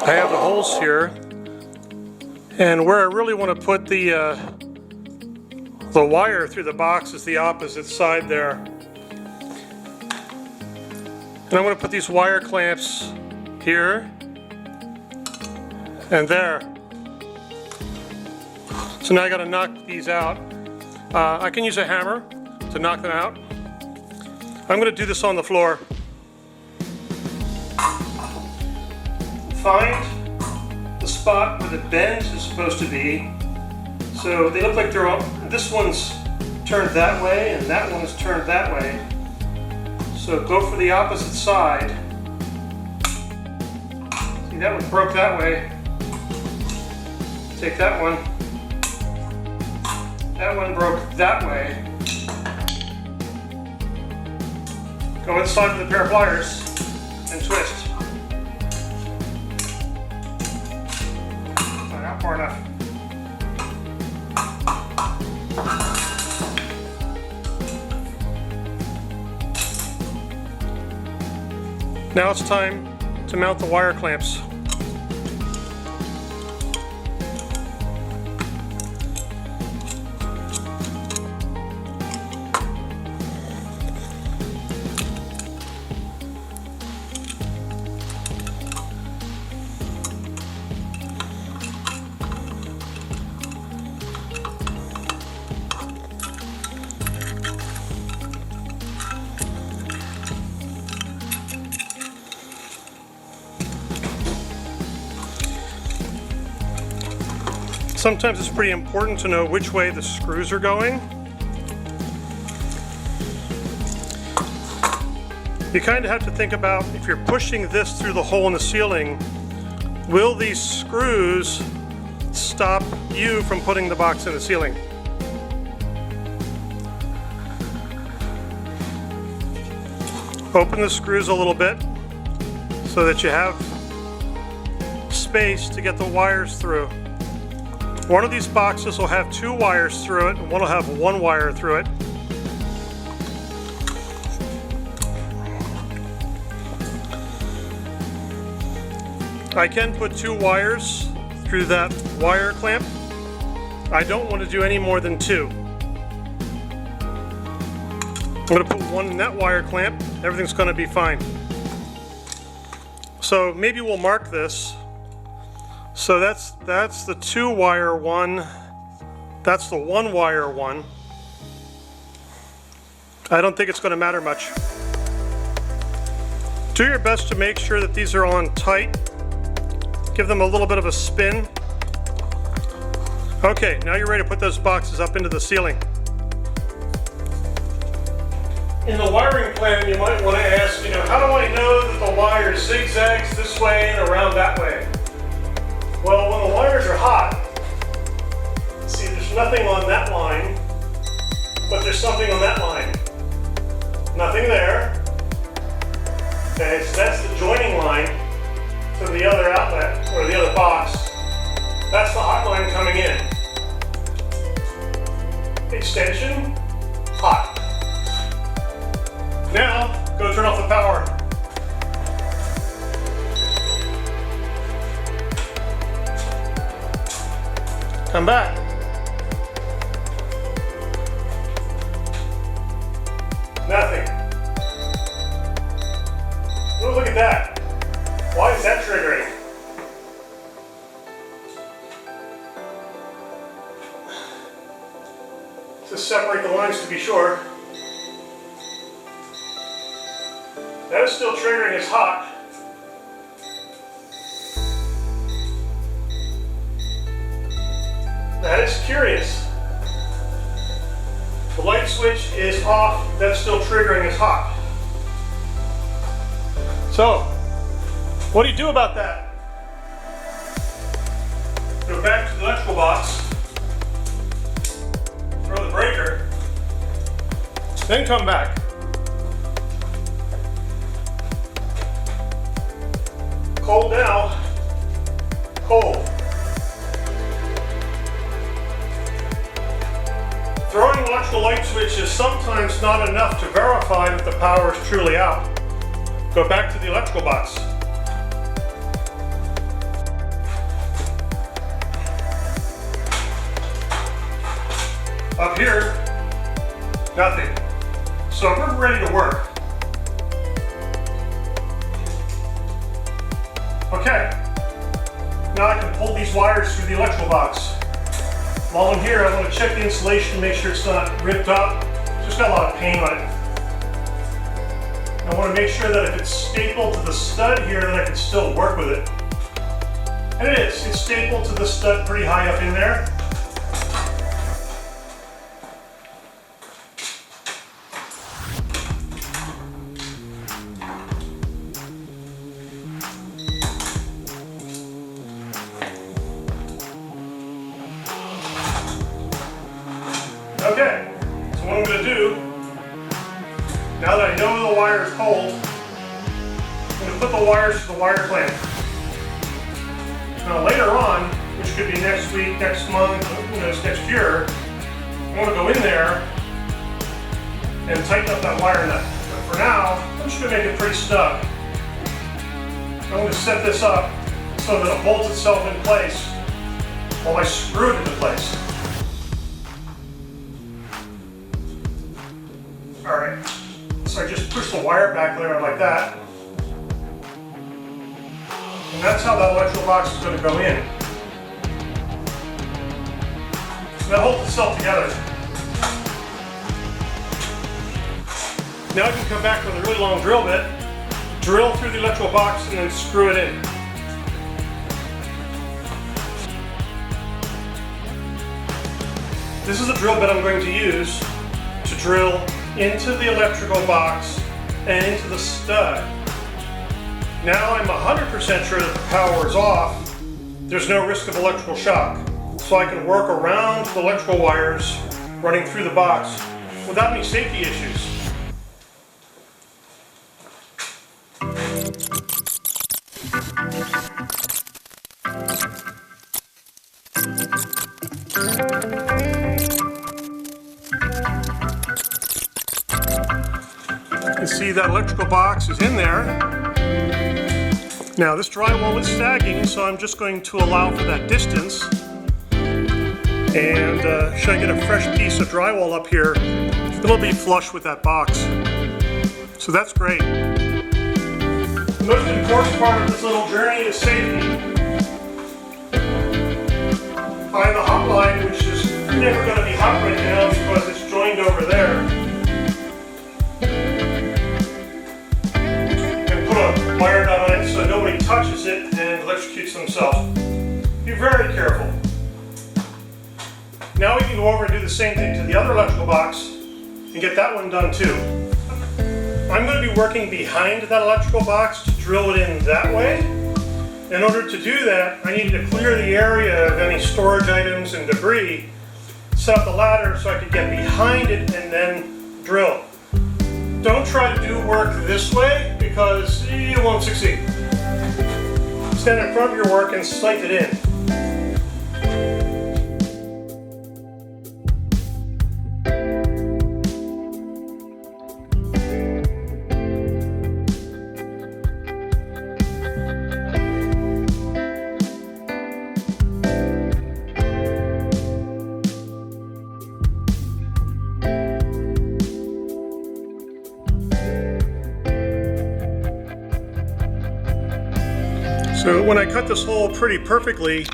I have the holes here, and where I really want to put the wire through the box is the opposite side there. And I'm going to put these wire clamps here and there. So now I got to knock these out. I can use a hammer to knock them out. I'm going to do this on the floor. Find the spot where the bend is supposed to be. So they look like they're all, this one's turned that way and that one is turned that way. So go for the opposite side. See, that one broke that way. Take that one. That one broke that way. Go inside with a pair of pliers and twist. Not far enough. Now it's time to mount the wire clamps. Sometimes it's pretty important to know which way the screws are going. You kind of have to think about, if you're pushing this through the hole in the ceiling, will these screws stop you from putting the box in the ceiling? Open the screws a little bit so that you have space to get the wires through. One of these boxes will have 2 wires through it, and one will have 1 wire through it. I can put 2 wires through that wire clamp. I don't want to do any more than 2. I'm going to put 1 in that wire clamp. Everything's going to be fine. So maybe we'll mark this. So that's the 2 wire one. That's the 1 wire one. I don't think it's going to matter much. Do your best to make sure that these are on tight. Give them a little bit of a spin. Okay, now you're ready to put those boxes up into the ceiling. In the wiring plan, you might want to ask, how do I know that the wire zigzags this way and around that way? Well, when the wires are hot, see, there's nothing on that line, but there's something on that line. Nothing there. Okay, so that's the joining line to the other outlet, or the other box. That's the hot line coming in. Extension, hot. Now, go turn off the power. Come back. Nothing. Oh, look at that. Why is that triggering? To separate the lines to be sure. That is still triggering as hot. That is curious. The light switch is off, that's still triggering as hot. So, what do you do about that? Go back to the electrical box, throw the breaker, then come back. Cold now, cold. Throwing an electrical light switch is sometimes not enough to verify that the power is truly out. Go back to the electrical box. Up here, nothing. So we're ready to work. Okay, now I can pull these wires through the electrical box. While I'm here, I want to check the insulation, make sure it's not ripped up. It's just got a lot of paint on it. I want to make sure that if it's stapled to the stud here, that I can still work with it. And it is. It's stapled to the stud pretty high up in there. Okay, so what I'm going to do, now that I know the wire is cold, I'm going to put the wires to the wire clamp. Now later on, which could be next week, next month, who knows, next year, I want to go in there and tighten up that wire nut. But for now, I'm just going to make it pretty snug. I'm going to set this up so that it holds itself in place while I screw it into place. Alright, so I just push the wire back there like that. And that's how that electrical box is going to go in. So that holds itself together. Now I can come back with a really long drill bit, drill through the electrical box, and then screw it in. This is the drill bit I'm going to use to drill into the electrical box and into the stud. Now I'm 100% sure that the power is off. There's no risk of electrical shock. So I can work around the electrical wires running through the box without any safety issues. You can see that electrical box is in there. Now this drywall is sagging, so I'm just going to allow for that distance. And should I get a fresh piece of drywall up here, it'll be flush with that box. So that's great. The most important part of this little journey is safety. Find the hot line, which is never going to be hot right now because it's joined over there. Wire down on it so nobody touches it and electrocutes themselves. Be very careful. Now we can go over and do the same thing to the other electrical box and get that one done too. I'm going to be working behind that electrical box to drill it in that way. In order to do that, I need to clear the area of any storage items and debris, set up the ladder so I can get behind it and then drill. Don't try to do work this way because you won't succeed. Stand in front of your work and sight it in. So when I cut this hole pretty perfectly,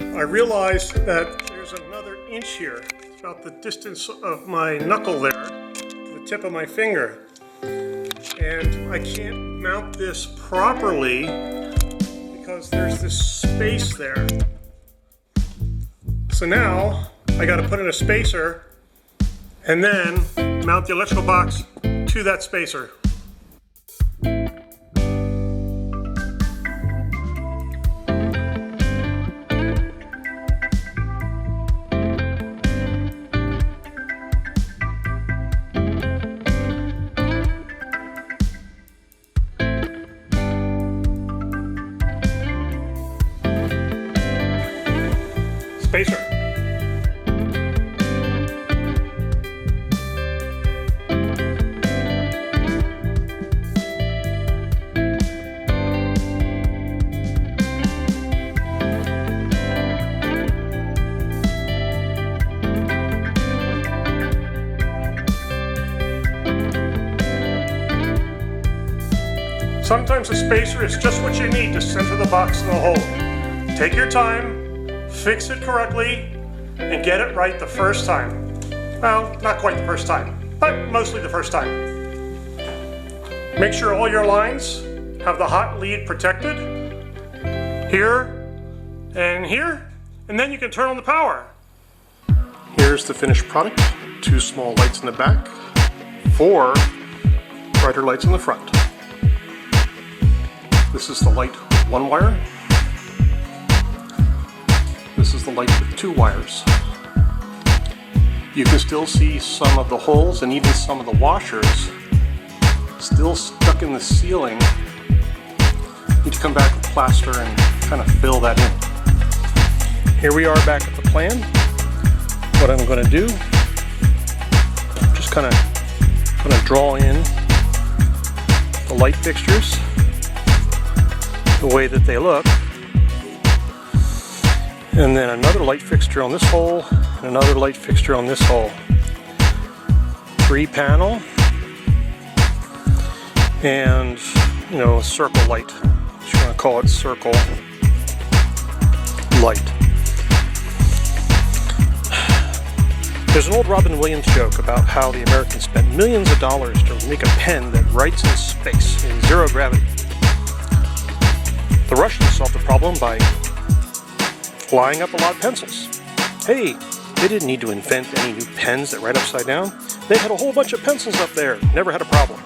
I realized that there's another inch here, about the distance of my knuckle there to the tip of my finger. And I can't mount this properly because there's this space there. So now I got to put in a spacer and then mount the electrical box to that spacer. Spacer. Sometimes a spacer is just what you need to center the box in the hole. Take your time, fix it correctly, and get it right the first time. Well, not quite the first time, but mostly the first time. Make sure all your lines have the hot lead protected, here and here, and then you can turn on the power. Here's the finished product. 2 small lights in the back, 4 brighter lights in the front. This is the light with 1 wire. This is the light with 2 wires. You can still see some of the holes and even some of the washers still stuck in the ceiling. You need to come back with plaster and kind of fill that in. Here we are back at the plan. What I'm going to do, just kind of draw in the light fixtures the way that they look, and then another light fixture on this hole and another light fixture on this hole. 3 panel and, you know, circle light. Just want to call it circle light. There's an old Robin Williams joke about how the Americans spent millions of dollars to make a pen that writes in space in 0 gravity. The Russians solved the problem by flying up a lot of pencils. Hey, they didn't need to invent any new pens that write upside down. They had a whole bunch of pencils up there, never had a problem.